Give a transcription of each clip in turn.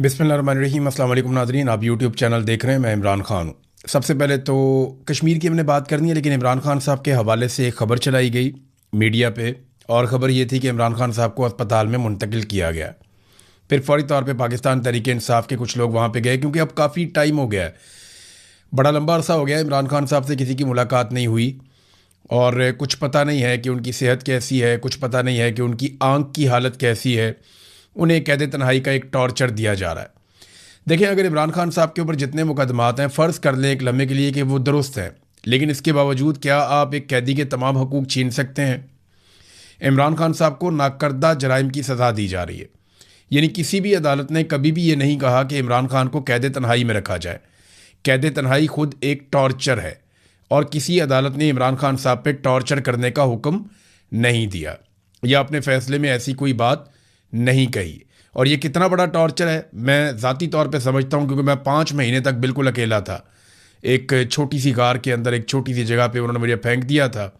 बिस्मिल्लाहिर्रहमानिर्रहीम। अस्सलाम वालेकुम नाज़रीन, आप यूट्यूब चैनल देख रहे हैं। मैं इमरान ख़ान हूँ। सबसे पहले तो कश्मीर की हमने बात करनी है, लेकिन इमरान ख़ान साहब के हवाले से एक ख़बर चलाई गई मीडिया पे, और ख़बर ये थी कि इमरान ख़ान साहब को अस्पताल में मुंतकिल किया गया। फिर फ़ौरी तौर पे पाकिस्तान तहरीक इंसाफ के कुछ लोग वहाँ पे गए, क्योंकि अब काफ़ी टाइम हो गया है, बड़ा लंबा अरसा हो गया है इमरान ख़ान साहब से किसी की मुलाकात नहीं हुई, और कुछ पता नहीं है कि उनकी सेहत कैसी है, कुछ पता नहीं है कि उनकी आँख की हालत कैसी है। उन्हें कैद तन्हाई का एक टॉर्चर दिया जा रहा है। देखें, अगर इमरान खान साहब के ऊपर जितने मुकदमात हैं, फ़र्ज़ कर लें एक लम्हे के लिए कि वो दुरुस्त हैं, लेकिन इसके बावजूद क्या आप एक कैदी के तमाम हकूक़ छीन सकते हैं? इमरान खान साहब को नाकर्दा जराइम की सज़ा दी जा रही है। यानी किसी भी अदालत ने कभी भी ये नहीं कहा कि इमरान खान को कैद तन्हाई में रखा जाए। कैद तन्हाई खुद एक टॉर्चर है, और किसी अदालत ने इमरान खान साहब पे टॉर्चर करने का हुक्म नहीं दिया, या अपने फ़ैसले में ऐसी कोई बात नहीं कही। और ये कितना बड़ा टॉर्चर है, मैं ज़ाती तौर पे समझता हूँ, क्योंकि मैं 5 महीने तक बिल्कुल अकेला था। एक छोटी सी कार के अंदर, एक छोटी सी जगह पे उन्होंने मुझे फेंक दिया था,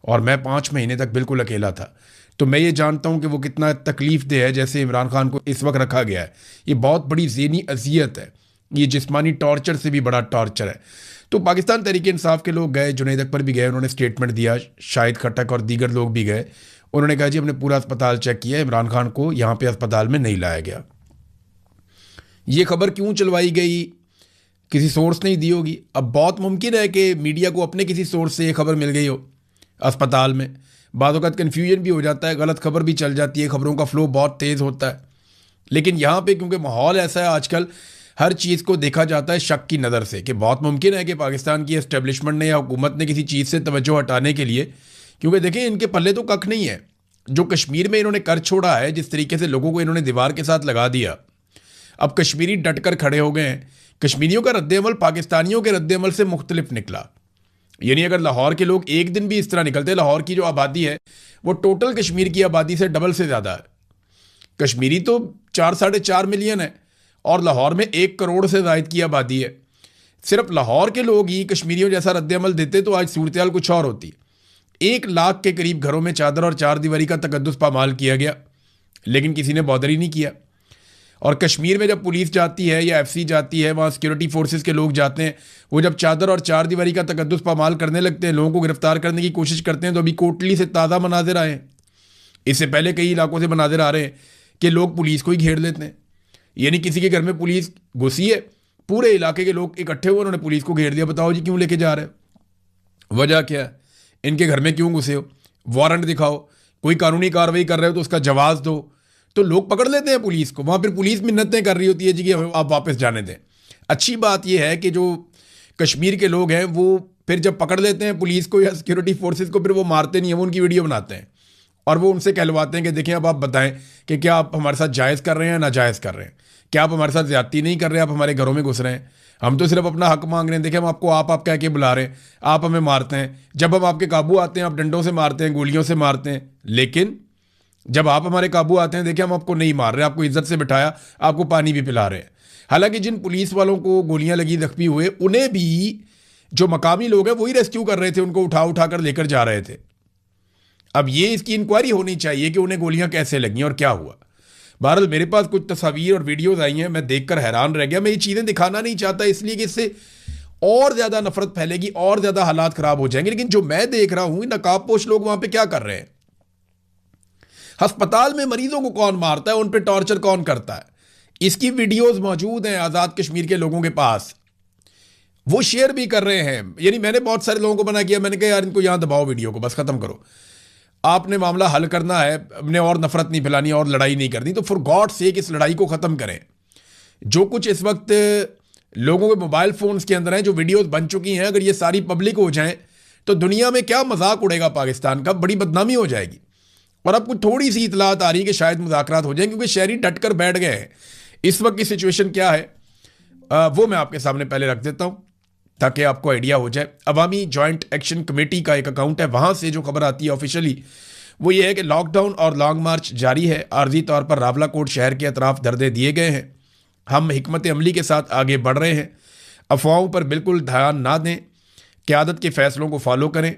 और मैं 5 महीने तक बिल्कुल अकेला था। तो मैं ये जानता हूँ कि वो कितना तकलीफ़ दे है जैसे इमरान खान को इस वक्त रखा गया है। ये बहुत बड़ी ज़हनी अजियत है, ये जिस्मानी टॉर्चर से भी बड़ा टॉर्चर है। तो पाकिस्तान तहरीक इंसाफ के लोग गए, जुनैद अकबर भी गए, उन्होंने स्टेटमेंट दिया, शाहिद खट्टक और दीगर लोग भी गए। उन्होंने कहा जी हमने पूरा अस्पताल चेक किया, इमरान खान को यहाँ पे अस्पताल में नहीं लाया गया। ये खबर क्यों चलवाई गई, किसी सोर्स नहीं दी होगी। अब बहुत मुमकिन है कि मीडिया को अपने किसी सोर्स से ये खबर मिल गई हो अस्पताल में। बाद वक़्त कन्फ्यूजन भी हो जाता है, गलत खबर भी चल जाती है, खबरों का फ़्लो बहुत तेज़ होता है। लेकिन यहाँ पे क्योंकि माहौल ऐसा है आजकल, हर चीज़ को देखा जाता है शक की नज़र से, कि बहुत मुमकिन है कि पाकिस्तान की एस्टेब्लिशमेंट ने या हुकूमत ने किसी चीज़ से तवज्जो हटाने के लिए, क्योंकि देखें इनके पल्ले तो कख नहीं है। जो कश्मीर में इन्होंने कर छोड़ा है, जिस तरीके से लोगों को इन्होंने दीवार के साथ लगा दिया, अब कश्मीरी डट कर खड़े हो गए हैं। कश्मीरियों का रद्द-ए-अमल पाकिस्तानियों के रद्द-ए-अमल से मुख्तलिफ निकला। यानी अगर लाहौर के लोग एक दिन भी इस तरह निकलते, लाहौर की जो आबादी है वो टोटल कश्मीर की आबादी से डबल से ज़्यादा है। कश्मीरी तो 4-4.5 मिलियन है, और लाहौर में 1 करोड़ से ज़ायद की आबादी है। सिर्फ लाहौर के लोग ही कश्मीरियों जैसा रद्द-ए-अमल देते तो आज सूरत-ए-हाल कुछ और होती। 1 लाख के करीब घरों में चादर और चार दीवारी का तकद्दुस पामाल किया गया, लेकिन किसी ने बॉदर ही नहीं किया। और कश्मीर में जब पुलिस जाती है या एफसी जाती है, वहाँ सिक्योरिटी फोर्सेस के लोग जाते हैं, वो जब चादर और चार दीवारी का तकद्दुस पामाल करने लगते हैं, लोगों को गिरफ्तार करने की कोशिश करते हैं, तो अभी कोटली से ताज़ा मनाजिर आए हैं। इससे पहले कई इलाकों से मनाजिर आ रहे हैं कि लोग पुलिस को ही घेर लेते हैं। यानी किसी के घर में पुलिस घुसी है, पूरे इलाके के लोग इकट्ठे हुए, उन्होंने पुलिस को घेर दिया। बताओ जी क्यों लेके जा रहे हैं, वजह क्या है, इनके घर में क्यों घुसे हो, वारंट दिखाओ, कोई कानूनी कार्रवाई कर रहे हो तो उसका जवाब दो। तो लोग पकड़ लेते हैं पुलिस को, वहाँ फिर पुलिस मिन्नतें कर रही होती है जी कि आप वापस जाने दें। अच्छी बात यह है कि जो कश्मीर के लोग हैं वो फिर जब पकड़ लेते हैं पुलिस को या सिक्योरिटी फोर्सेस को, फिर वो मारते नहीं हैं, वो उनकी वीडियो बनाते हैं और वो उनसे कहलवाते हैं कि देखें अब आप बताएं कि क्या आप हमारे साथ जायज़ कर रहे हैं या नाजायज़ कर रहे हैं, क्या आप हमारे साथ ज़्यादती नहीं कर रहे हैं, आप हमारे घरों में घुस रहे हैं, हम तो सिर्फ अपना हक मांग रहे हैं। देखें हम आपको आप कह के बुला रहे हैं, आप हमें मारते हैं। जब हम आपके काबू आते हैं आप डंडों से मारते हैं, गोलियों से मारते हैं, लेकिन जब आप हमारे काबू आते हैं देखिए हम आपको नहीं मार रहे, आपको इज्जत से बिठाया, आपको पानी भी पिला रहे हैं। हालांकि जिन पुलिस वालों को गोलियां लगी, जख्मी हुए, उन्हें भी जो मकामी लोग हैं वही रेस्क्यू कर रहे थे, उनको उठा कर लेकर जा रहे थे। अब ये इसकी इंक्वायरी होनी चाहिए कि उन्हें गोलियां कैसे लगी और क्या हुआ। बहरहाल मेरे पास कुछ तस्वीर और वीडियोज़ आई हैं, मैं देखकर हैरान रह गया। मैं ये चीज़ें दिखाना नहीं चाहता इसलिए कि इससे और ज़्यादा नफरत फैलेगी, और ज़्यादा हालात ख़राब हो जाएंगे। लेकिन जो मैं देख रहा हूँ, नकाबपोश लोग वहाँ पे क्या कर रहे हैं, अस्पताल में मरीजों को कौन मारता है, उन पर टॉर्चर कौन करता है, इसकी वीडियोस मौजूद हैं आज़ाद कश्मीर के लोगों के पास, वो शेयर भी कर रहे हैं। यानी मैंने बहुत सारे लोगों को मना किया, मैंने कहा यार इनको यहाँ दबाओ, वीडियो को बस ख़त्म करो, आपने मामला हल करना है, अपने और नफरत नहीं फैलानी और लड़ाई नहीं करनी, तो फॉर गॉड सेक इस लड़ाई को ख़त्म करें। जो कुछ इस वक्त लोगों के मोबाइल फ़ोन्स के अंदर हैं, जो वीडियोस बन चुकी हैं, अगर ये सारी पब्लिक हो जाएं तो दुनिया में क्या मजाक उड़ेगा पाकिस्तान का, बड़ी बदनामी हो जाएगी। और अब कुछ थोड़ी सी इतलात आ रही है कि शायद मुज़ाकरात हो जाए, क्योंकि शहरी डट कर बैठ गए हैं। इस वक्त की सिचुएशन क्या है वो मैं आपके सामने पहले रख देता हूँ ताकि आपको आइडिया हो जाए। अवामी जॉइंट एक्शन कमेटी का एक अकाउंट है, वहाँ से जो खबर आती है ऑफिशियली वो ये है कि लॉकडाउन और लॉन्ग मार्च जारी है, आर्जी तौर पर रावलाकोट शहर के अतराफ दर्दे दिए गए हैं, हम हिकमत अमली के साथ आगे बढ़ रहे हैं, अफवाहों पर बिल्कुल ध्यान ना दें, क़यादत के फ़ैसलों को फॉलो करें,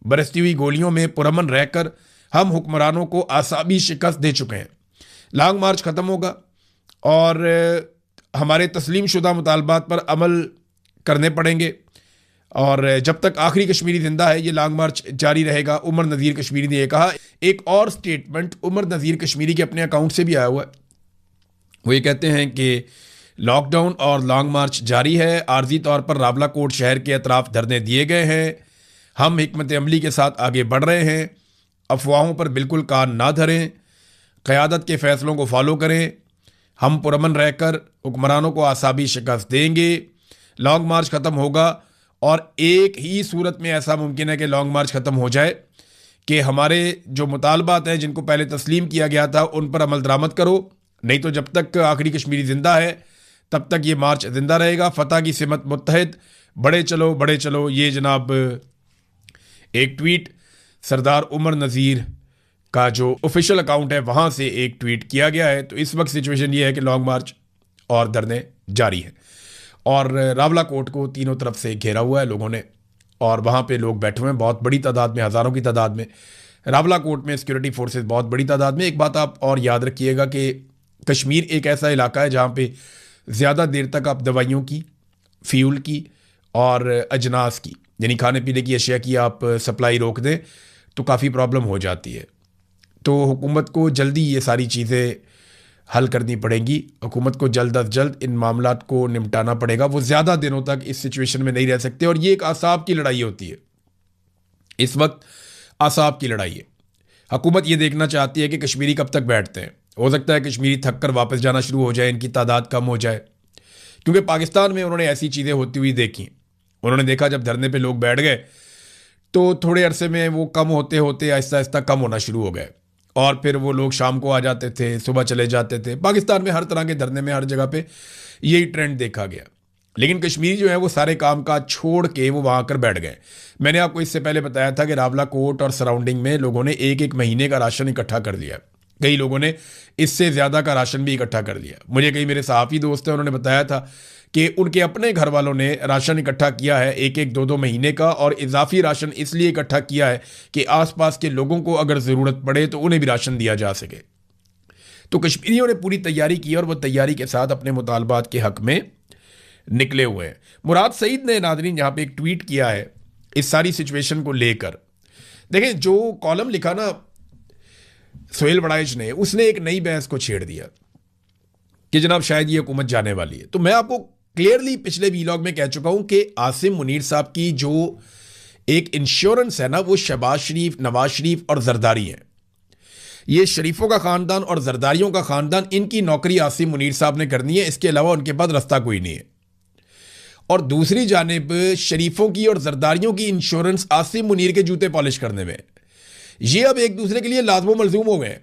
बरसती हुई गोलियों में पुरअमन रहकर हम हुक्मरानों को आसाबी शिकस्त दे चुके हैं, लॉन्ग मार्च ख़त्म होगा और हमारे तस्लीम शुदा मुतालबात पर अमल करने पड़ेंगे, और जब तक आखिरी कश्मीरी जिंदा है ये लॉन्ग मार्च जारी रहेगा। उमर नज़ीर कश्मीरी ने यह कहा। एक और स्टेटमेंट उमर नज़ीर कश्मीरी के अपने अकाउंट से भी आया हुआ है। वो ये कहते हैं कि लॉकडाउन और लॉन्ग मार्च जारी है, आर्जी तौर पर रावला कोट शहर के अतराफ धरने दिए गए हैं, हम हिकमत अमली के साथ आगे बढ़ रहे हैं, अफवाहों पर बिल्कुल कान ना धरें, क़यादत के फ़ैसलों को फॉलो करें, हम पुरअमन रहकर हुक्मरानों को आसाबी शिकस्त देंगे, लॉन्ग मार्च ख़त्म होगा और एक ही सूरत में ऐसा मुमकिन है कि लॉन्ग मार्च ख़त्म हो जाए कि हमारे जो मुतालबात हैं जिनको पहले तस्लीम किया गया था उन पर अमल दरामद करो, नहीं तो जब तक आखिरी कश्मीरी ज़िंदा है तब तक ये मार्च ज़िंदा रहेगा। फतह की सिमत मुत्तहिद, बड़े चलो। ये जनाब एक ट्वीट सरदार उमर नज़ीर का जो ऑफिशियल अकाउंट है वहाँ से एक ट्वीट किया गया है। तो इस वक्त सिचुएशन ये है कि लॉन्ग मार्च और धरने जारी है और रावला कोट को तीनों तरफ से घेरा हुआ है लोगों ने, और वहाँ पे लोग बैठे हुए हैं बहुत बड़ी तादाद में, हज़ारों की तादाद में। रावला कोट में सिक्योरिटी फोर्सेस बहुत बड़ी तादाद में। एक बात आप और याद रखिएगा कि कश्मीर एक ऐसा इलाका है जहाँ पे ज़्यादा देर तक आप दवाइयों की, फ्यूल की और अजनास की यानी खाने पीने की अशिया की आप सप्लाई रोक दें तो काफ़ी प्रॉब्लम हो जाती है। तो हुकूमत को जल्दी ये सारी चीज़ें हल करनी पड़ेंगी, हुकूमत को जल्द अज जल्द इन मामलात को निपटाना पड़ेगा। वो ज़्यादा दिनों तक इस सिचुएशन में नहीं रह सकते और ये एक आसाब की लड़ाई होती है, इस वक्त आसाब की लड़ाई है। हुकूमत ये देखना चाहती है कि कश्मीरी कब तक बैठते हैं। हो सकता है कश्मीरी थक कर वापस जाना शुरू हो जाए, इनकी तादाद कम हो जाए, क्योंकि पाकिस्तान में उन्होंने ऐसी चीज़ें होती हुई देखी। उन्होंने देखा जब धरने पे लोग बैठ गए तो थोड़े अरसे में वो कम होते होते आहिस्ता आहिस्ता कम होना शुरू हो गए और फिर वो लोग शाम को आ जाते थे, सुबह चले जाते थे। पाकिस्तान में हर तरह के धरने में हर जगह पे यही ट्रेंड देखा गया। लेकिन कश्मीरी जो है वो सारे काम काज छोड़ के वो वहाँ आकर बैठ गए। मैंने आपको इससे पहले बताया था कि रावला कोट और सराउंडिंग में लोगों ने एक एक महीने का राशन इकट्ठा कर लिया, कई लोगों ने इससे ज़्यादा का राशन भी इकट्ठा कर लिया। मुझे कई मेरे सहाफ़ी दोस्त हैं, उन्होंने बताया था कि उनके अपने घर वालों ने राशन इकट्ठा किया है एक एक दो दो महीने का, और इजाफी राशन इसलिए इकट्ठा किया है कि आसपास के लोगों को अगर ज़रूरत पड़े तो उन्हें भी राशन दिया जा सके। तो कश्मीरियों ने पूरी तैयारी की और वह तैयारी के साथ अपने मुतालबात के हक़ में निकले हुए हैं। मुराद सईद ने नाज़रीन यहाँ पे एक ट्वीट किया है इस सारी सिचुएशन को लेकर। देखें, जो कॉलम लिखा ना सोहेल वड़ाइच ने, उसने एक नई बहस को छेड़ दिया कि जनाब शायद ये हुकूमत जाने वाली है। तो मैं आपको क्लियरली पिछले वीलॉग में कह चुका हूं कि आसिम मुनीर साहब की जो एक इंश्योरेंस है ना, वो शहबाज शरीफ, नवाज शरीफ और जरदारी है। ये शरीफों का ख़ानदान और जरदारियों का ख़ानदान, इनकी नौकरी आसिम मुनीर साहब ने करनी है, इसके अलावा उनके पास रास्ता कोई नहीं है। और दूसरी जानिब शरीफों की और जरदारियों की इंश्योरेंस आसिम मुनीर के जूते पॉलिश करने में। ये अब एक दूसरे के लिए लाज़िम मलज़ूम हो गए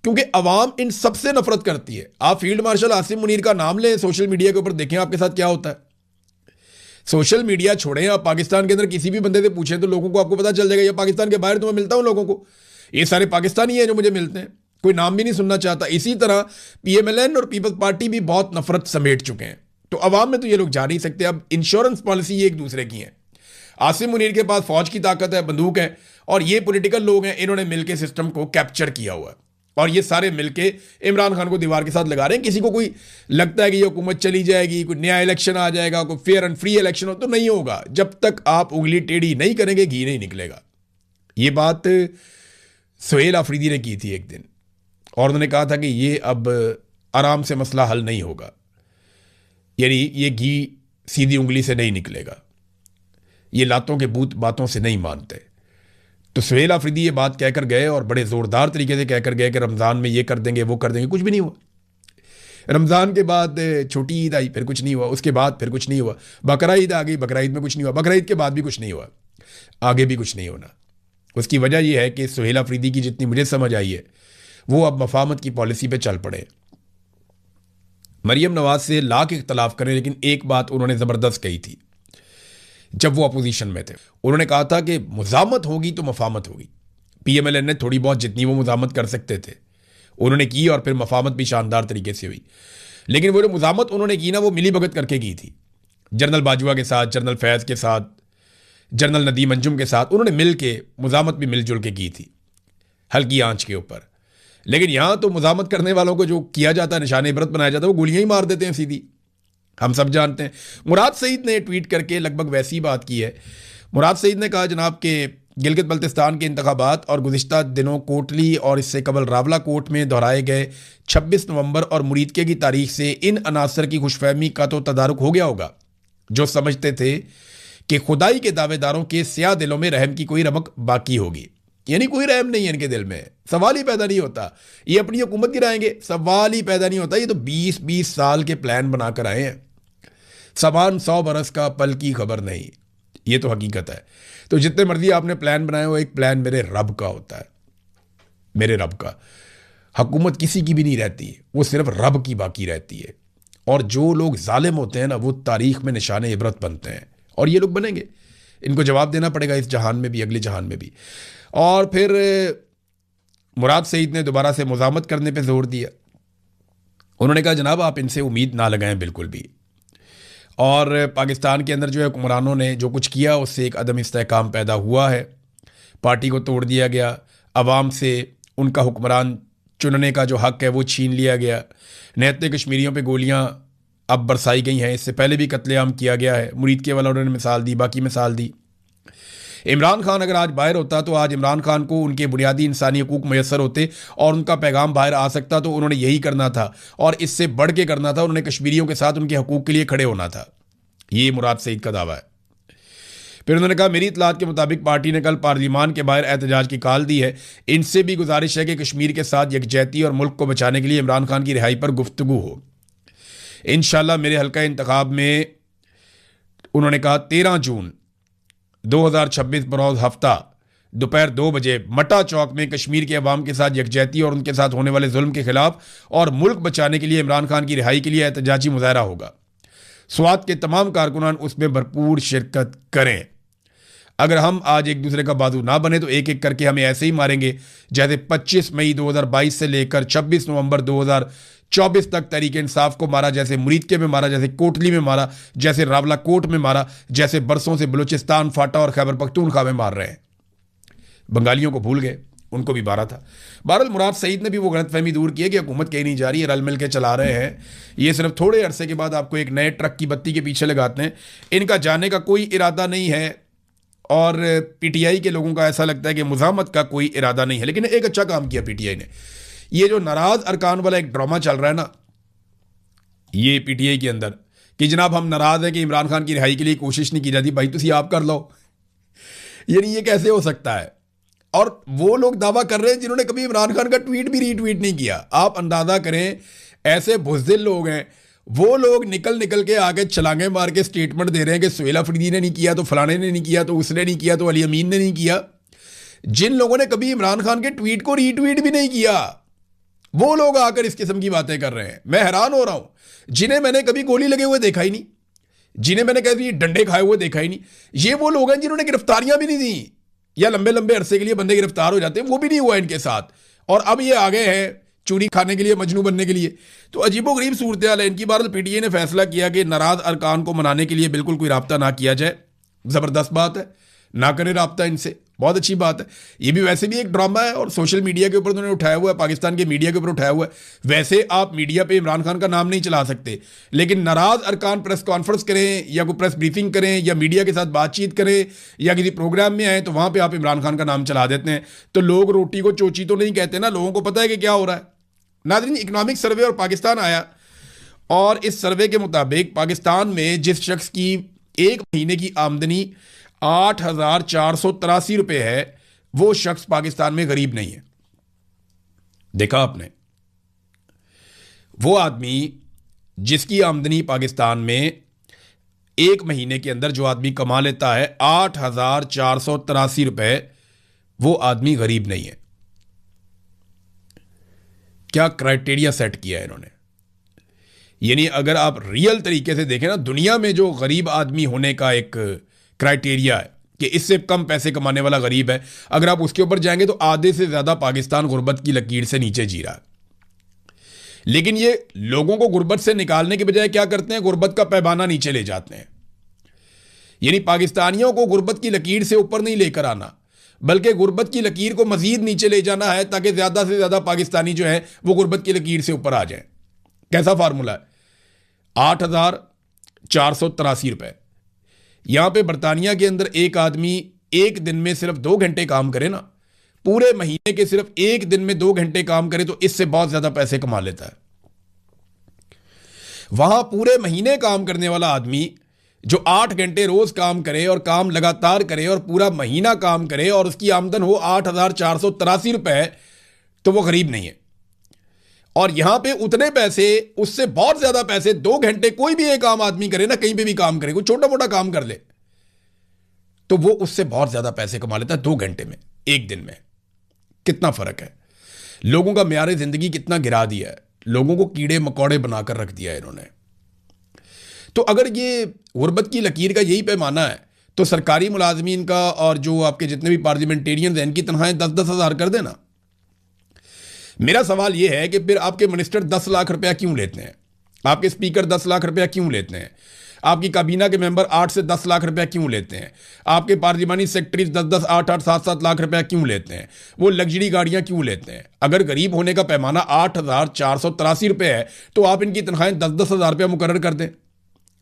क्योंकि अवाम इन सबसे नफरत करती है। आप फील्ड मार्शल आसिम मुनीर का नाम लें, सोशल मीडिया के ऊपर देखें आपके साथ क्या होता है। सोशल मीडिया छोड़ें, आप पाकिस्तान के अंदर किसी भी बंदे से पूछें तो लोगों को आपको पता चल जाएगा। या पाकिस्तान के बाहर तो मैं मिलता हूं लोगों को, ये सारे पाकिस्तानी हैं जो मुझे मिलते हैं, कोई नाम भी नहीं सुनना चाहता। इसी तरह PMLN और पीपल्स पार्टी भी बहुत नफरत समेट चुके हैं। तो अवाम में तो ये लोग जा नहीं सकते। अब इंश्योरेंस पॉलिसी ये एक दूसरे की है। आसिम मुनीर के पास फौज की ताकत है, बंदूक है, और ये पॉलिटिकल लोग हैं, इन्होंने मिलकर सिस्टम को कैप्चर किया हुआ है और ये सारे मिलके इमरान खान को दीवार के साथ लगा रहे हैं। किसी को कोई लगता है कि ये हुकूमत चली जाएगी, कोई नया इलेक्शन आ जाएगा, कोई फेयर एंड फ्री इलेक्शन हो, तो नहीं होगा। जब तक आप उंगली टेढ़ी नहीं करेंगे घी नहीं निकलेगा। ये बात सोहेल आफरीदी ने की थी एक दिन, और उन्होंने कहा था कि ये अब आराम से मसला हल नहीं होगा, यानी ये घी सीधी उंगली से नहीं निकलेगा, ये लातों के बूत बातों से नहीं मानते। तो सोहेल आफरीदी ये बात कहकर गए और बड़े ज़ोरदार तरीके से कहकर गए कि रमज़ान में ये कर देंगे वो कर देंगे। कुछ भी नहीं हुआ। रमज़ान के बाद छोटी ईद आई, फिर कुछ नहीं हुआ। उसके बाद फिर कुछ नहीं हुआ। बकरा ईद आ गई, बकरा ईद में कुछ नहीं हुआ। बकरा ईद के बाद भी कुछ नहीं हुआ, आगे भी कुछ नहीं होना। उसकी वजह यह है कि सोहेल आफरीदी की जितनी मुझे समझ आई है वो अब मफाहमत की पॉलिसी पे चल पड़े। मरीम नवाज से लाख इख्तलाफ करें, लेकिन एक बात उन्होंने ज़बरदस्त कही थी जब वो अपोजिशन में थे। उन्होंने कहा था कि मुज़ामत होगी तो मफाहमत होगी। PMLN ने थोड़ी बहुत जितनी वो मुज़ामत कर सकते थे उन्होंने की, और फिर मफाहमत भी शानदार तरीके से हुई। लेकिन वो जो मुज़ामत उन्होंने की ना, वो मिली भगत करके की थी। जनरल बाजवा के साथ, जनरल फैज़ के साथ, जनरल नदीम अंजुम के साथ उन्होंने मिल के मुज़ामत भी मिलजुल के की थी, हल्की आंच के ऊपर। लेकिन यहां तो मुजामत करने वालों को जो किया जाता है, निशाने इबरत बनाया जाता है, वो गोलियां ही मार देते हैं सीधी। हम सब जानते हैं। मुराद सईद ने ट्वीट करके लगभग वैसी बात की है। मुराद सईद ने कहा, जनाब के गिलगित बल्तिस्तान के इंतखाबात और गुज़िश्ता दिनों कोटली और इससे कबल रावलाकोट में दोहराए गए 26 नवंबर और मुरीदके की तारीख से इन अनासर की खुशफहमी का तो तदारुक हो गया होगा जो समझते थे कि खुदाई के दावेदारों के स्याह दिलों में रहम की कोई रमक बाकी होगी। यानी कोई रहम नहीं है इनके दिल में, सवाल ही पैदा नहीं होता। ये अपनी हुकूमत गिराएंगे, सवाल ही पैदा नहीं होता। ये तो 20-20 साल के प्लान बनाकर आए हैं। सबान 100 बरस का पल की खबर नहीं, ये तो हकीकत है। तो जितने मर्जी आपने प्लान बनाए हो, एक प्लान मेरे रब का होता है, मेरे रब का। हुकूमत किसी की भी नहीं रहती, वो सिर्फ रब की बाकी रहती है। और जो लोग जालिम होते हैं ना, वो तारीख में निशाने इबरत बनते हैं, और ये लोग बनेंगे। इनको जवाब देना पड़ेगा इस जहान में भी, अगले जहान में भी। और फिर मुराद सईद ने दोबारा से मुजामत करने पे जोर दिया। उन्होंने कहा, जनाब आप इनसे उम्मीद ना लगाएं बिल्कुल भी। और पाकिस्तान के अंदर जो है हुक्मरानों ने जो कुछ किया, उससे एक अदम इस्तेहकाम पैदा हुआ है। पार्टी को तोड़ दिया गया, अवाम से उनका हुक्मरान चुनने का जो हक है वो छीन लिया गया। निहत्ते कश्मीरियों पे गोलियां अब बरसाई गई हैं। इससे पहले भी कत्लेआम किया गया है। मुरीद के वालों ने मिसाल दी, बाकी मिसाल दी। इमरान खान अगर आज बाहर होता तो आज इमरान खान को उनके बुनियादी इंसानी हकूक मैसर होते और उनका पैगाम बाहर आ सकता, तो उन्होंने यही करना था और इससे बढ़ के करना था। उन्होंने कश्मीरियों के साथ उनके हकूक के लिए खड़े होना था। ये मुराद सईद का दावा है। फिर उन्होंने कहा, मेरी इतलात के मुताबिक पार्टी ने कल पार्लियामान के बाहर एहतजाज की कॉल दी है। इनसे भी गुजारिश है कि कश्मीर के साथ यकजहती और मुल्क को बचाने के लिए इमरान खान की रिहाई पर गुफ्तगू हो। इंशाल्लाह मेरे हल्का इंतखाब में, उन्होंने कहा 13 जून 2026 बरोज हफ्ता दोपहर 2 बजे मटा चौक में कश्मीर के अवाम के साथ यकजहती और उनके साथ होने वाले जुल्म के खिलाफ और मुल्क बचाने के लिए इमरान खान की रिहाई के लिए एहतजाजी मुजाहरा होगा। स्वात के तमाम कारकुनान उसमें भरपूर शिरकत करें। अगर हम आज एक दूसरे का बाजू ना बने तो एक एक करके हमें ऐसे ही मारेंगे जैसे 25 मई 2022 से लेकर 26 नवंबर 2024 तक तहरीक इंसाफ को मारा, जैसे मुरीदके में मारा, जैसे कोटली में मारा, जैसे रावलाकोट में मारा, जैसे बरसों से बलूचिस्तान, फाटा और खैबर पख्तूनख्वा में मार रहे हैं। बंगालियों को भूल गए, उनको भी मारा था। बहरहाल मुराद सईद ने भी वो गलतफहमी दूर की है कि हुकूमत कहीं नहीं जा रही है, रल मिल के चला रहे हैं। ये सिर्फ थोड़े अरसे के बाद आपको एक नए ट्रक की बत्ती के पीछे लगाते हैं। इनका जाने का कोई इरादा नहीं है और पीटीआई के लोगों का ऐसा लगता है कि मुजामत का कोई इरादा नहीं है। लेकिन एक अच्छा काम किया पीटीआई ने। ये जो नाराज अरकान वाला एक ड्रामा चल रहा है ना, ये पीटीआई के अंदर कि जनाब हम नाराज हैं कि इमरान खान की रिहाई के लिए कोशिश नहीं की जाती, भाई तुसी आप कर लो। यानी ये कैसे हो सकता है? और वो लोग दावा कर रहे हैं जिन्होंने कभी इमरान खान का ट्वीट भी रीट्वीट नहीं किया। आप अंदाजा करें, ऐसे बुज़दिल लोग हैं। वो लोग निकल के आगे छलांगे मार के स्टेटमेंट दे रहे हैं कि सुहेल अफरीदी ने नहीं किया तो फलाने ने नहीं किया तो उसने नहीं किया तो अली अमीन ने नहीं किया। जिन लोगों ने कभी इमरान खान के ट्वीट को रीट्वीट भी नहीं किया, वो लोग आकर इस किस्म की बातें कर रहे हैं। मैं हैरान हो रहा हूं। जिन्हें मैंने कभी गोली लगे हुए देखा ही नहीं, जिन्हें मैंने कभी डंडे खाए हुए देखा ही नहीं, ये वो लोग हैं जिन्होंने गिरफ्तारियां भी नहीं दी, या लंबे लंबे अरसे के लिए बंदे गिरफ्तार हो जाते हैं, वो भी नहीं हुआ इनके साथ। और अब ये आ गए हैं चूड़ी खाने के लिए, मजनू बनने के लिए। तो अजीबोगरीब सूरत हाल है इनकी। बार पीटीए ने फैसला किया कि नाराज अरकान को मनाने के लिए बिल्कुल कोई राब्ता ना किया जाए। ज़बरदस्त बात है, ना करें राब्ता इनसे, बहुत अच्छी बात है। ये भी वैसे भी एक ड्रामा है और सोशल मीडिया के ऊपर उन्होंने उठाया हुआ है, पाकिस्तान के मीडिया के ऊपर उठाया हुआ है। वैसे आप मीडिया पे इमरान खान का नाम नहीं चला सकते, लेकिन नाराज अरकान प्रेस कॉन्फ्रेंस करें या कोई प्रेस ब्रीफिंग करें या मीडिया के साथ बातचीत करें या किसी प्रोग्राम में आए तो वहां पर आप इमरान खान का नाम चला देते हैं। तो लोग रोटी को चोची तो नहीं कहते ना, लोगों को पता है कि क्या हो रहा है। नाज़रीन, इकोनॉमिक सर्वे और पाकिस्तान आया और इस सर्वे के मुताबिक पाकिस्तान में जिस शख्स की एक महीने की आमदनी 8,483 रुपये है, वो शख्स पाकिस्तान में गरीब नहीं है। देखा आपने? वो आदमी जिसकी आमदनी पाकिस्तान में एक महीने के अंदर जो आदमी कमा लेता है 8,483 रुपये, वो आदमी गरीब नहीं है। क्या क्राइटेरिया सेट किया है इन्होंने? यानी अगर आप रियल तरीके से देखें ना, दुनिया में जो गरीब आदमी होने का एक क्राइटेरिया है कि इससे कम पैसे कमाने वाला गरीब है, अगर आप उसके ऊपर जाएंगे तो आधे से ज्यादा पाकिस्तान गुर्बत की लकीर से नीचे जी रहा है। लेकिन ये लोगों को गुर्बत से निकालने के बजाय क्या करते हैं, गुर्बत का पैमाना नीचे ले जाते हैं। यानी पाकिस्तानियों को गुर्बत की लकीर से ऊपर नहीं लेकर आना, बल्कि गुर्बत की लकीर को मजीद नीचे ले जाना है ताकि ज़्यादा से ज़्यादा पाकिस्तानी जो है वो गुर्बत की लकीर से ऊपर आ जाएं। कैसा फार्मूला है? 8,483 रुपये। यहां पे बरतानिया के अंदर एक आदमी एक दिन में सिर्फ 2 घंटे काम करे ना, पूरे महीने के सिर्फ एक दिन में 2 घंटे काम करे तो इससे बहुत ज्यादा पैसे कमा लेता है। वहां पूरे महीने काम करने वाला आदमी जो 8 घंटे रोज काम करे और काम लगातार करे और पूरा महीना काम करे और उसकी आमदन हो 8,483 रुपये, तो वो गरीब नहीं है। और यहां पे उतने पैसे, उससे बहुत ज्यादा पैसे 2 घंटे कोई भी एक आम आदमी करे ना, कहीं पे भी काम करे, कोई छोटा मोटा काम कर ले, तो वो उससे बहुत ज्यादा पैसे कमा लेता है 2 घंटे में, एक दिन में। कितना फर्क है। लोगों का म्यार जिंदगी कितना गिरा दिया है, लोगों को कीड़े मकोड़े बनाकर रख दिया है इन्होंने। तो अगर ये गुर्बत की लकीर का यही पैमाना है तो सरकारी मुलाजमीन का और जो आपके जितने भी पार्लियामेंटेरियन हैं इनकी तनख्वाहें 10-10 हज़ार कर देना। मेरा सवाल यह है कि फिर आपके मिनिस्टर 10 लाख रुपया क्यों लेते हैं, आपके स्पीकर 10 लाख रुपया क्यों लेते हैं, आपकी काबीना के मेंबर 8 से 10 लाख रुपया क्यों लेते हैं, आपके पार्लिमानी सेक्रेटरीज 10-10, 8-8, 7-7 लाख रुपया क्यों लेते हैं, वो लग्जरी गाड़ियां क्यों लेते हैं? अगर गरीब होने का पैमाना 8,483 रुपये है तो आप इनकी तनख्वाहें 10-10 हज़ार रुपया मुकर्रर कर दें,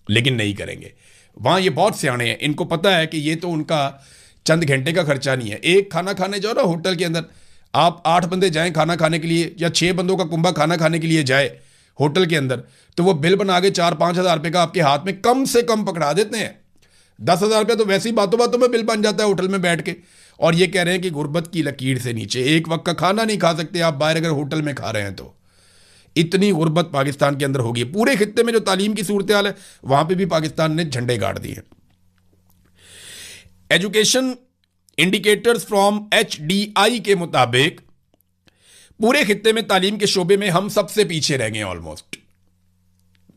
लेकिन नहीं करेंगे। वहां ये बहुत सियाने हैं, इनको पता है कि ये तो उनका चंद घंटे का खर्चा नहीं है। एक खाना खाने जाओ ना होटल के अंदर, आप 8 बंदे जाएं खाना खाने के लिए या 6 बंदों का कुंभा खाना खाने के लिए जाए होटल के अंदर, तो वो बिल बना के 4-5 हज़ार रुपये का आपके हाथ में कम से कम पकड़ा देते हैं। 10 हज़ार रुपया तो वैसे ही बातों बातों में बिल बन जाता है होटल में बैठ के, और ये कह रहे हैं कि गुर्बत की लकीर से नीचे एक वक्त का खाना नहीं खा सकते आप बाहर अगर होटल में खा रहे हैं तो। इतनी गुर्बत पाकिस्तान के अंदर होगी। पूरे खित्ते में जो तालीम की सूरत हाल है वहां पे भी पाकिस्तान ने झंडे गाड़ दिए। एजुकेशन इंडिकेटर्स फ्रॉम HDI के मुताबिक पूरे खित्ते में तालीम के शोबे में हम सबसे पीछे रह गए ऑलमोस्ट।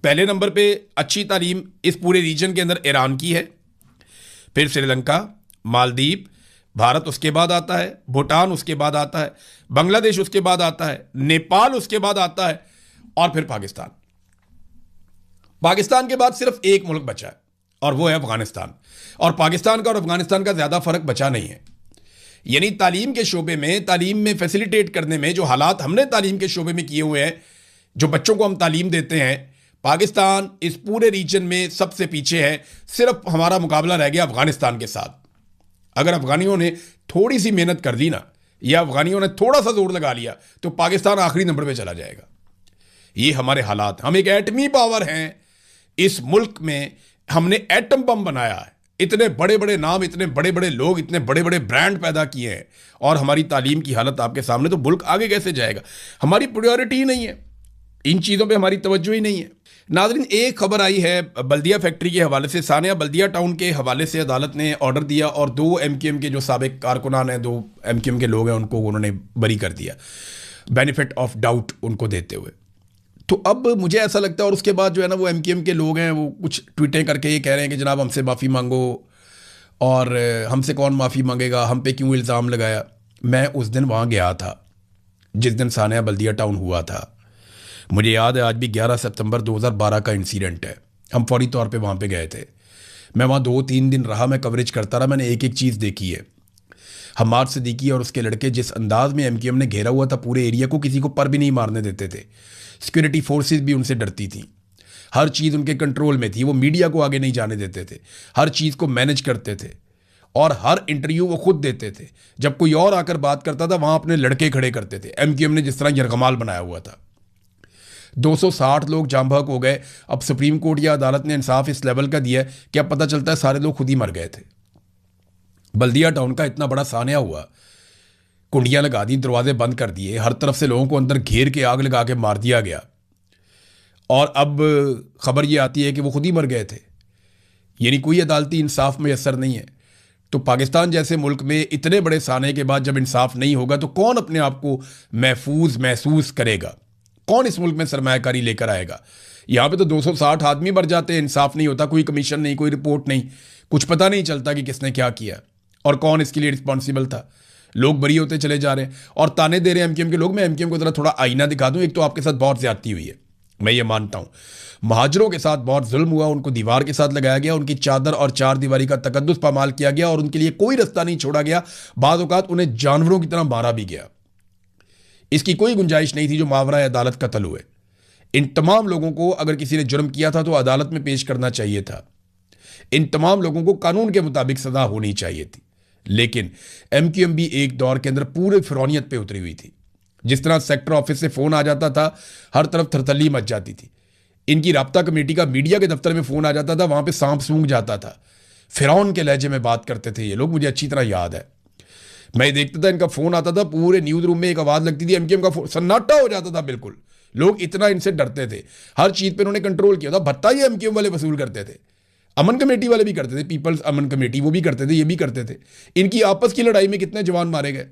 पहले नंबर पे अच्छी तालीम इस पूरे रीजन के अंदर ईरान की है, फिर श्रीलंका, मालदीव, भारत उसके बाद आता है, भूटान उसके बाद आता है, बांग्लादेश उसके बाद आता है, नेपाल उसके बाद आता है और फिर पाकिस्तान। पाकिस्तान के बाद सिर्फ एक मुल्क बचा है और वो है अफगानिस्तान। और पाकिस्तान का और अफगानिस्तान का ज्यादा फर्क बचा नहीं है। यानी तालीम के शोबे में, तालीम में फैसिलिटेट करने में जो हालात हमने तालीम के शोबे में किए हुए हैं, जो बच्चों को हम तालीम देते हैं, पाकिस्तान इस पूरे रीजन में सबसे पीछे है। सिर्फ हमारा मुकाबला रह गया अफगानिस्तान के साथ। अगर अफगानियों ने थोड़ी सी मेहनत कर दी ना, या अफगानियों ने थोड़ा सा जोर लगा लिया, तो पाकिस्तान आखिरी नंबर पे चला जाएगा। ये हमारे हालात। हम एक एटमी पावर हैं इस मुल्क में, हमने एटम बम बनाया है, इतने बड़े बड़े नाम, इतने बड़े बड़े लोग, इतने बड़े बड़े ब्रांड पैदा किए हैं, और हमारी तालीम की हालत आपके सामने, तो मुल्क आगे कैसे जाएगा? हमारी प्रायोरिटी ही नहीं है, इन चीज़ों पे हमारी तवज्जो ही नहीं है। नाज़रीन, एक खबर आई है बल्दिया फैक्ट्री के हवाले से। सानिया बल्दिया टाउन के हवाले से अदालत ने ऑर्डर दिया और 2 MQM के जो साबिक कारकुनान हैं, 2 MQM के लोग हैं, उनको उन्होंने बरी कर दिया, बेनिफिट ऑफ डाउट उनको देते हुए। तो अब मुझे ऐसा लगता है, और उसके बाद जो है ना, वो MQM के लोग हैं, वो कुछ ट्वीटें करके ये कह रहे हैं कि जनाब हमसे माफ़ी मांगो, और हमसे कौन माफ़ी मांगेगा, हम पे क्यों इल्ज़ाम लगाया। मैं उस दिन वहाँ गया था जिस दिन सानिया बल्दिया टाउन हुआ था। मुझे याद है आज भी 11 सितंबर 2012 का इंसिडेंट है। हम फौरी तौर पे वहाँ पे गए थे। मैं वहाँ 2-3 दिन रहा, मैं कवरेज करता रहा, मैंने एक एक चीज़ देखी है। हमाद सिद्दीकी और उसके लड़के जिस अंदाज में MQM ने घेरा हुआ था पूरे एरिया को, किसी को पर भी नहीं मारने देते थे। सिक्योरिटी फोर्सेस भी उनसे डरती थी, हर चीज़ उनके कंट्रोल में थी, वो मीडिया को आगे नहीं जाने देते थे, हर चीज़ को मैनेज करते थे, और हर इंटरव्यू वो खुद देते थे। जब कोई और आकर बात करता था वहाँ अपने लड़के खड़े करते थे। MQM ने जिस तरह यरगमाल बनाया हुआ था। 260 लोग जाम बहक हो गए। अब सुप्रीम कोर्ट या अदालत ने इंसाफ इस लेवल का दिया कि अब पता चलता है सारे लोग खुद ही मर गए थे। बल्दिया टाउन का इतना बड़ा सानिया हुआ, कुंडियां लगा दी, दरवाजे बंद कर दिए, हर तरफ से लोगों को अंदर घेर के आग लगा के मार दिया गया, और अब खबर ये आती है कि वो खुद ही मर गए थे। यानी कोई अदालती इंसाफ मैसर नहीं है। तो पाकिस्तान जैसे मुल्क में इतने बड़े साने के बाद जब इंसाफ नहीं होगा तो कौन अपने आप को महफूज महसूस करेगा? कौन इस मुल्क में सरमायाकारी लेकर आएगा? यहाँ पे तो 260 आदमी मर जाते हैं, इंसाफ नहीं होता, कोई कमीशन नहीं, कोई रिपोर्ट नहीं, कुछ पता नहीं चलता कि किसने क्या किया और कौन इसके लिए रिस्पॉन्सिबल था। लोग बरी होते चले जा रहे हैं और ताने दे रहे हैं MQM के लोग। मैं MQM को जरा थोड़ा आईना दिखा दूं। एक तो आपके साथ बहुत ज्यादती हुई है, मैं ये मानता हूँ महाजरों के साथ बहुत जुल्म हुआ, उनको दीवार के साथ लगाया गया, उनकी चादर और चार दीवारी का तकद्दुस पामाल किया गया और उनके लिए कोई रास्ता नहीं छोड़ा गया। बाद औक़ात उन्हें जानवरों की तरह मारा भी गया। इसकी कोई गुंजाइश नहीं थी जो मावरा अदालत कत्ल हुए। इन तमाम लोगों को अगर किसी ने जुर्म किया था तो अदालत में पेश करना चाहिए था। इन तमाम लोगों को कानून के मुताबिक सजा होनी चाहिए थी। लेकिन MQM भी एक दौर के अंदर पूरे फिरौनियत पे उतरी हुई थी। जिस तरह सेक्टर ऑफिस से फोन आ जाता था, हर तरफ थरथल्ली मच जाती थी। इनकी राब्ता कमेटी का मीडिया के दफ्तर में फोन आ जाता था, वहां पे सांप सूंघ जाता था। फिरौन के लहजे में बात करते थे ये लोग, मुझे अच्छी तरह याद है। मैं देखता था, इनका फोन आता था, पूरे न्यूज रूम में एक आवाज लगती थी, MQM का फोन, सन्नाटा हो जाता था बिल्कुल। लोग इतना इनसे डरते थे। हर चीज पे इन्होंने कंट्रोल किया था। भत्ता ही MQM वाले वसूल करते थे, अमन कमेटी वाले भी करते थे, पीपल्स अमन कमेटी वो भी करते थे, ये भी करते थे। इनकी आपस की लड़ाई में कितने जवान मारे गए,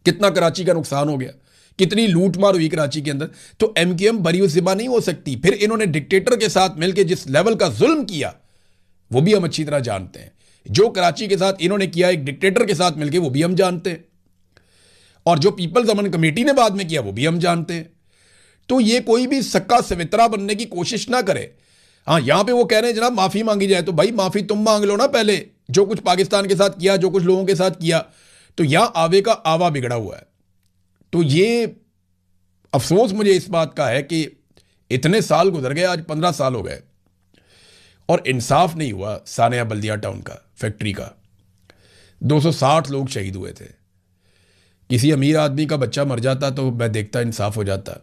कितना कराची का नुकसान हो गया, कितनी लूट मार हुई कराची के अंदर। तो MQM बरी ज़िम्मा नहीं हो सकती। फिर इन्होंने डिक्टेटर के साथ मिलकर जिस लेवल का जुल्म किया वो भी हम अच्छी तरह जानते हैं। जो कराची के साथ इन्होंने किया एक डिक्टेटर के साथ मिलकर वो भी हम जानते हैं, और जो पीपल्स अमन कमेटी ने बाद में किया वो भी हम जानते हैं। तो ये कोई भी सक्का सवित्रा बनने की कोशिश ना करे। हाँ, यहां पे वो कह रहे हैं जनाब माफी मांगी जाए, तो भाई माफी तुम मांग लो ना पहले, जो कुछ पाकिस्तान के साथ किया, जो कुछ लोगों के साथ किया। तो यहां आवे का आवा बिगड़ा हुआ है। तो ये अफसोस मुझे इस बात का है कि इतने साल गुजर गए, आज 15 साल हो गए और इंसाफ नहीं हुआ। सानिया बल्दिया टाउन का, फैक्ट्री का 260 लोग शहीद हुए थे। किसी अमीर आदमी का बच्चा मर जाता तो मैं देखता इंसाफ हो जाता।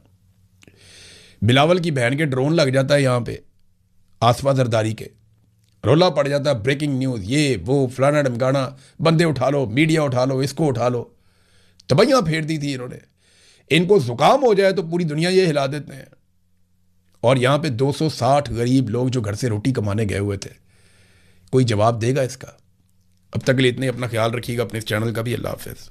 बिलावल की बहन के ड्रोन लग जाता है यहां पे आसफा जरदारी के, रोला पड़ जाता, ब्रेकिंग न्यूज़, ये वो फलाना ढमकाना, बंदे उठा लो, मीडिया उठा लो, इसको उठा लो। तबैयाँ फेर दी थी इन्होंने। इनको जुकाम हो जाए तो पूरी दुनिया ये हिला देते हैं। और यहाँ पे 260 गरीब लोग जो घर से रोटी कमाने गए हुए थे, कोई जवाब देगा इसका? अब तक के लिए इतने, अपना ख्याल रखिएगा, अपने इस चैनल का भी। अल्लाह हाफिज़।